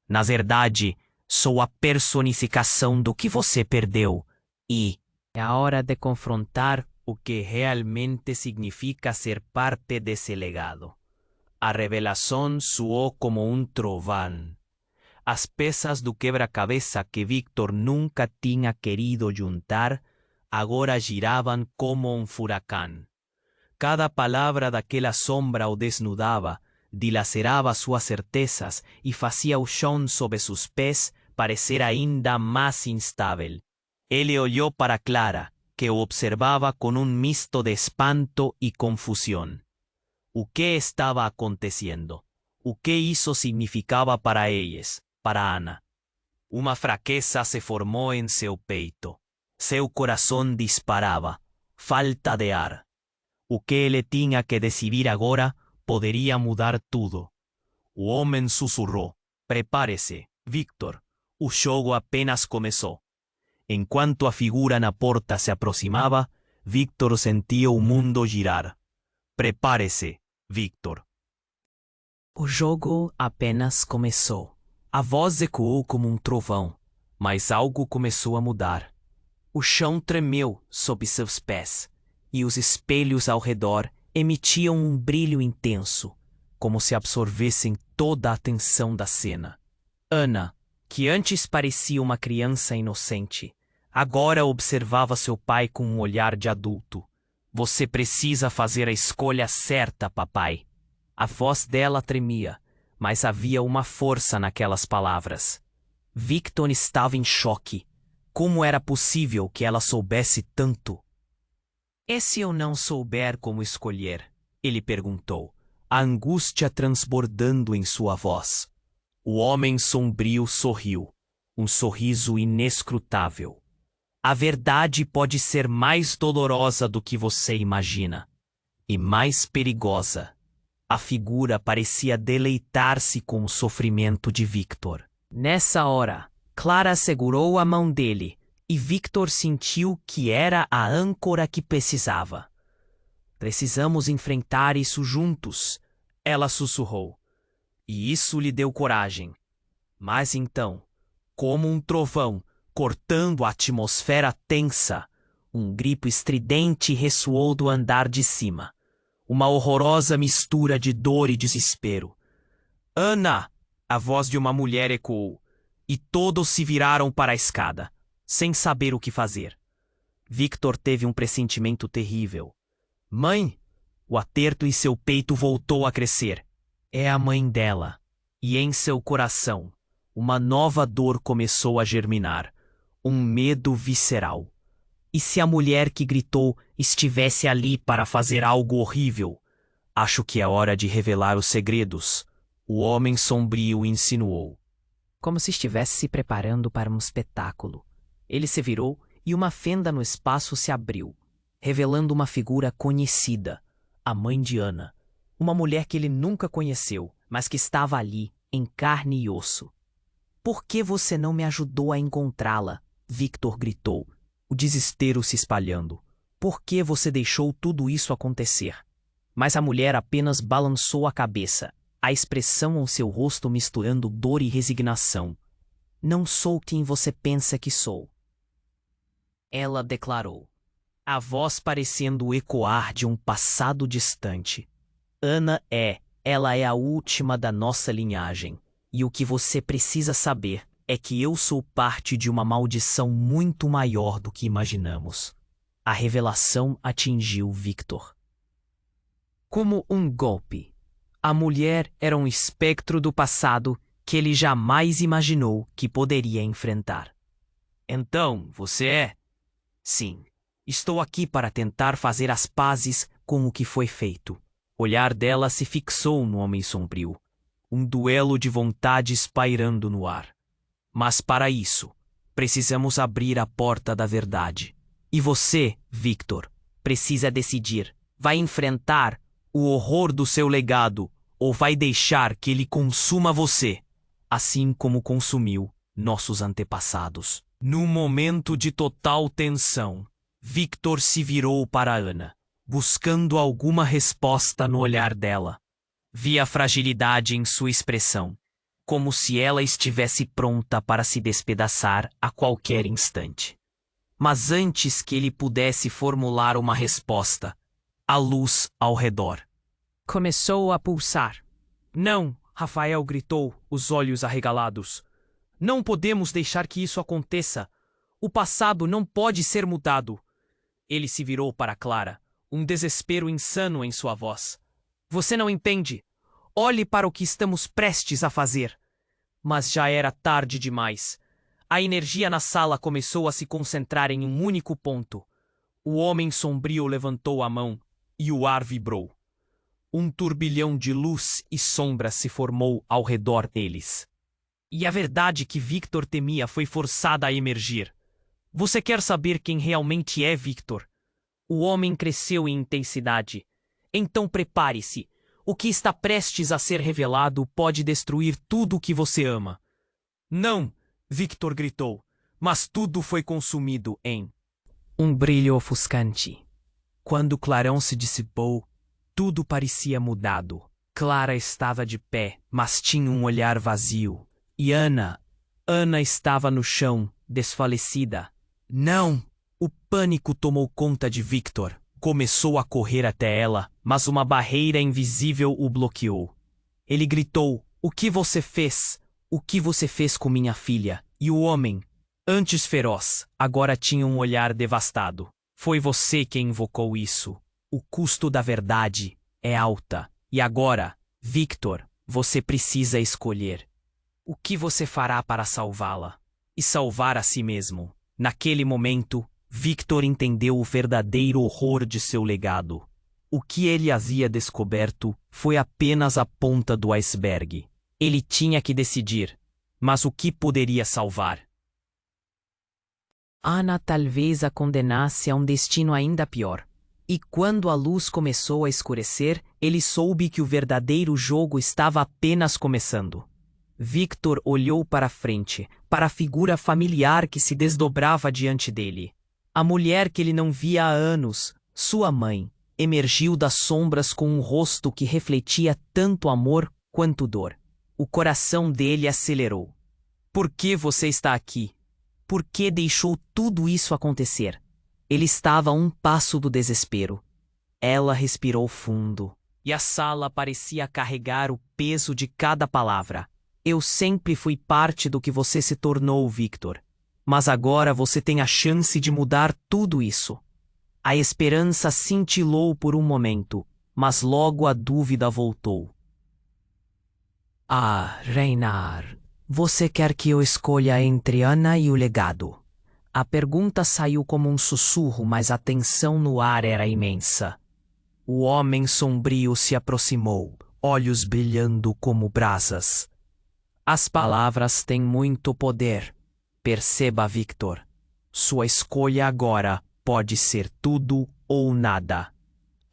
Na verdade, sou a personificação do que você perdeu. E é a hora de confrontar o que realmente significa ser parte desse legado. A revelação soou como um trovão. As peças do quebra-cabeça que Victor nunca tinha querido juntar agora giravam como um furacão. Cada palavra daquela sombra o desnudava, dilacerava suas certezas e fazia o chão sob seus pés parecer ainda mais instável. Ele olhou para Clara, que o observava com um misto de espanto e confusão. O que estava acontecendo? O que isso significava para eles, para Ana? Uma fraqueza se formou em seu peito. Seu coração disparava. Falta de ar. O que ele tinha que decidir agora poderia mudar tudo. O homem sussurrou. Prepare-se, Victor. O jogo apenas começou. Enquanto a figura na porta se aproximava, Victor sentia o mundo girar. Prepare-se, Victor. O jogo apenas começou. A voz ecoou como um trovão, mas algo começou a mudar. O chão tremeu sob seus pés, e os espelhos ao redor emitiam um brilho intenso, como se absorvessem toda a atenção da cena. Ana, que antes parecia uma criança inocente, agora observava seu pai com um olhar de adulto. Você precisa fazer a escolha certa, papai. A voz dela tremia, mas havia uma força naquelas palavras. Victor estava em choque. Como era possível que ela soubesse tanto? E se eu não souber como escolher? Ele perguntou, a angústia transbordando em sua voz. O homem sombrio sorriu, um sorriso inescrutável. A verdade pode ser mais dolorosa do que você imagina, e mais perigosa. A figura parecia deleitar-se com o sofrimento de Victor. Nessa hora, Clara segurou a mão dele, e Victor sentiu que era a âncora que precisava. Precisamos enfrentar isso juntos, ela sussurrou. E isso lhe deu coragem. Mas então, como um trovão, cortando a atmosfera tensa, um grito estridente ressoou do andar de cima. Uma horrorosa mistura de dor e desespero. Ana! A voz de uma mulher ecoou, e todos se viraram para a escada, sem saber o que fazer. Victor teve um pressentimento terrível. Mãe! O aperto em seu peito voltou a crescer. É a mãe dela. E em seu coração, uma nova dor começou a germinar. Um medo visceral. E se a mulher que gritou estivesse ali para fazer algo horrível? Acho que é hora de revelar os segredos. O homem sombrio insinuou. Como se estivesse se preparando para um espetáculo. Ele se virou e uma fenda no espaço se abriu, revelando uma figura conhecida, a mãe de Ana. Uma mulher que ele nunca conheceu, mas que estava ali, em carne e osso. Por que você não me ajudou a encontrá-la? Victor gritou, o desespero se espalhando. Por que você deixou tudo isso acontecer? Mas a mulher apenas balançou a cabeça, a expressão ao seu rosto misturando dor e resignação. Não sou quem você pensa que sou. ela declarou, a voz parecendo ecoar de um passado distante. Ela é a última da nossa linhagem, e o que você precisa saber é que eu sou parte de uma maldição muito maior do que imaginamos. A revelação atingiu Victor. Como um golpe. A mulher era um espectro do passado que ele jamais imaginou que poderia enfrentar. Então, você é? Sim. Estou aqui para tentar fazer as pazes com o que foi feito. O olhar dela se fixou no homem sombrio. Um duelo de vontades pairando no ar. Mas para isso, precisamos abrir a porta da verdade. E você, Victor, precisa decidir. Vai enfrentar o horror do seu legado ou vai deixar que ele consuma você, assim como consumiu nossos antepassados? Num momento de total tensão, Victor se virou para Ana, buscando alguma resposta no olhar dela. Via fragilidade em sua expressão, como se ela estivesse pronta para se despedaçar a qualquer instante. Mas antes que ele pudesse formular uma resposta, a luz ao redor começou a pulsar. Não, Rafael gritou, os olhos arregalados. Não podemos deixar que isso aconteça. O passado não pode ser mudado. Ele se virou para Clara, um desespero insano em sua voz. Você não entende. Olhe para o que estamos prestes a fazer. Mas já era tarde demais. A energia na sala começou a se concentrar em um único ponto. O homem sombrio levantou a mão e o ar vibrou. Um turbilhão de luz e sombra se formou ao redor deles. E a verdade que Victor temia foi forçada a emergir. Você quer saber quem realmente é Victor? O homem cresceu em intensidade. Então prepare-se. O que está prestes a ser revelado pode destruir tudo o que você ama. Não, Victor gritou, mas tudo foi consumido em um brilho ofuscante. Quando o clarão se dissipou, tudo parecia mudado. Clara estava de pé, mas tinha um olhar vazio. E Ana estava no chão, desfalecida. Não! O pânico tomou conta de Victor. Começou a correr até ela, mas uma barreira invisível o bloqueou. Ele gritou, o que você fez? O que você fez com minha filha? E o homem, antes feroz, agora tinha um olhar devastado. Foi você quem invocou isso. O custo da verdade é alta. E agora, Victor, você precisa escolher. O que você fará para salvá-la? E salvar a si mesmo? Naquele momento, Victor entendeu o verdadeiro horror de seu legado. O que ele havia descoberto foi apenas a ponta do iceberg. Ele tinha que decidir. Mas o que poderia salvar? Ana talvez a condenasse a um destino ainda pior. E quando a luz começou a escurecer, ele soube que o verdadeiro jogo estava apenas começando. Victor olhou para frente, para a figura familiar que se desdobrava diante dele. A mulher que ele não via há anos, sua mãe, emergiu das sombras com um rosto que refletia tanto amor quanto dor. O coração dele acelerou. Por que você está aqui? Por que deixou tudo isso acontecer? Ele estava a um passo do desespero. Ela respirou fundo, e a sala parecia carregar o peso de cada palavra. Eu sempre fui parte do que você se tornou, Victor. Mas agora você tem a chance de mudar tudo isso. A esperança cintilou por um momento, mas logo a dúvida voltou. Reinar, você quer que eu escolha entre Ana e o legado? A pergunta saiu como um sussurro, mas a tensão no ar era imensa. O homem sombrio se aproximou, olhos brilhando como brasas. As palavras têm muito poder. Perceba, Victor. Sua escolha agora pode ser tudo ou nada.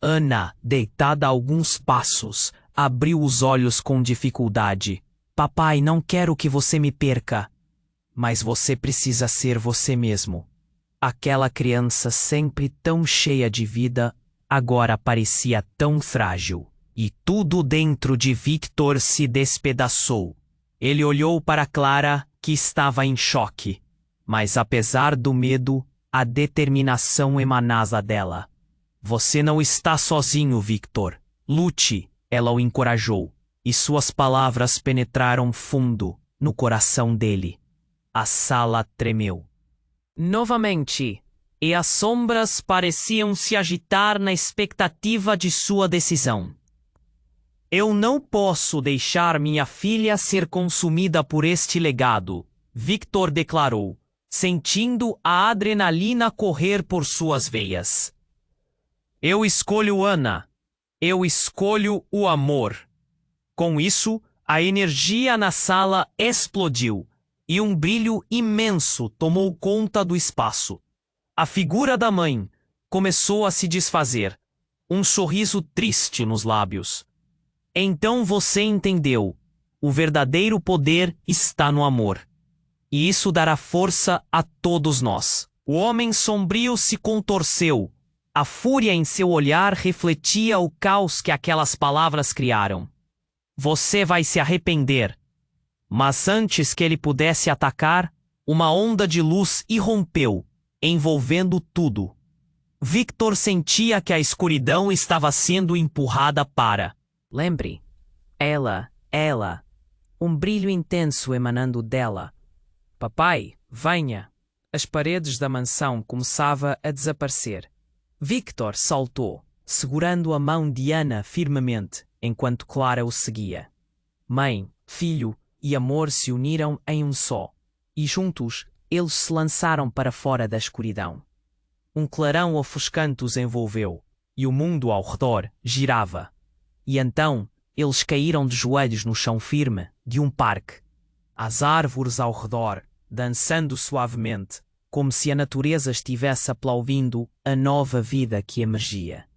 Ana, deitada a alguns passos, abriu os olhos com dificuldade. Papai, não quero que você me perca. Mas você precisa ser você mesmo. Aquela criança sempre tão cheia de vida, agora parecia tão frágil. E tudo dentro de Victor se despedaçou. Ele olhou para Clara, que estava em choque. Mas apesar do medo, a determinação emanava dela. Você não está sozinho, Victor. Lute, ela o encorajou, e suas palavras penetraram fundo no coração dele. A sala tremeu. Novamente, e as sombras pareciam se agitar na expectativa de sua decisão. Eu não posso deixar minha filha ser consumida por este legado, Victor declarou, sentindo a adrenalina correr por suas veias. Eu escolho Ana. Eu escolho o amor. Com isso, a energia na sala explodiu e um brilho imenso tomou conta do espaço. A figura da mãe começou a se desfazer, um sorriso triste nos lábios. Então você entendeu. O verdadeiro poder está no amor. E isso dará força a todos nós. O homem sombrio se contorceu. A fúria em seu olhar refletia o caos que aquelas palavras criaram. Você vai se arrepender. Mas antes que ele pudesse atacar, uma onda de luz irrompeu, envolvendo tudo. Victor sentia que a escuridão estava sendo empurrada para... Lembre, ela, um brilho intenso emanando dela. Papai, venha. As paredes da mansão começavam a desaparecer. Victor saltou, segurando a mão de Ana firmemente, enquanto Clara o seguia. Mãe, filho e amor se uniram em um só, e juntos eles se lançaram para fora da escuridão. Um clarão ofuscante os envolveu, e o mundo ao redor girava. E então eles caíram de joelhos no chão firme de um parque. As árvores ao redor, dançando suavemente, como se a natureza estivesse aplaudindo a nova vida que emergia.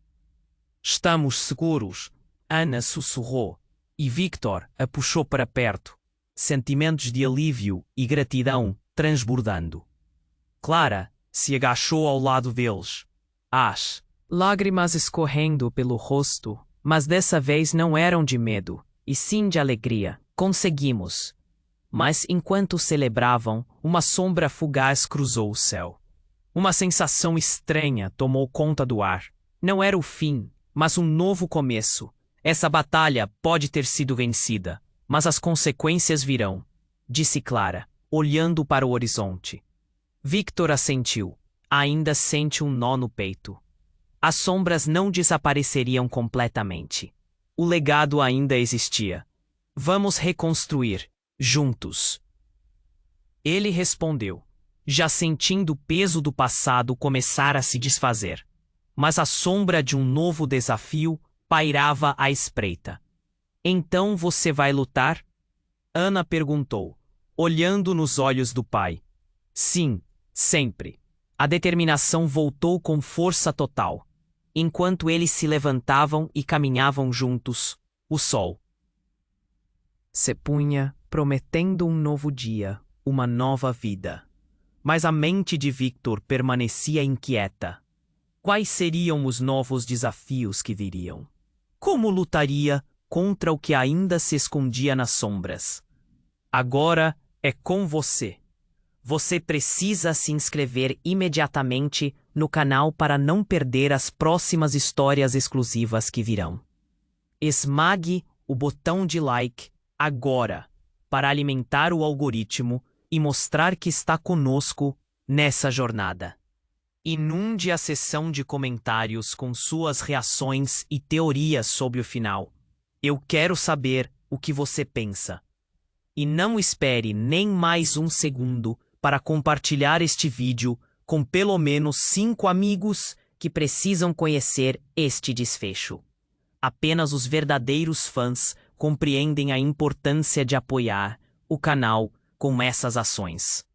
Estamos seguros, Ana sussurrou, e Victor a puxou para perto, sentimentos de alívio e gratidão transbordando. Clara se agachou ao lado deles, as lágrimas escorrendo pelo rosto, mas dessa vez não eram de medo, e sim de alegria. Conseguimos. Mas enquanto celebravam, uma sombra fugaz cruzou o céu. Uma sensação estranha tomou conta do ar. Não era o fim, mas um novo começo. Essa batalha pode ter sido vencida, mas as consequências virão, disse Clara, olhando para o horizonte. Victor assentiu. Ainda sente um nó no peito. As sombras não desapareceriam completamente. O legado ainda existia. Vamos reconstruir, juntos. Ele respondeu, já sentindo o peso do passado começar a se desfazer. Mas a sombra de um novo desafio pairava à espreita. Então você vai lutar? Ana perguntou, olhando nos olhos do pai. Sim, sempre. A determinação voltou com força total. Enquanto eles se levantavam e caminhavam juntos, o sol se punha, prometendo um novo dia, uma nova vida. Mas a mente de Victor permanecia inquieta. Quais seriam os novos desafios que viriam? Como lutaria contra o que ainda se escondia nas sombras? Agora é com você. Você precisa se inscrever imediatamente no canal para não perder as próximas histórias exclusivas que virão. Esmague o botão de like agora para alimentar o algoritmo e mostrar que está conosco nessa jornada. Inunde a seção de comentários com suas reações e teorias sobre o final. Eu quero saber o que você pensa. E não espere nem mais um segundo para compartilhar este vídeo com pelo menos 5 amigos que precisam conhecer este desfecho. Apenas os verdadeiros fãs compreendem a importância de apoiar o canal com essas ações.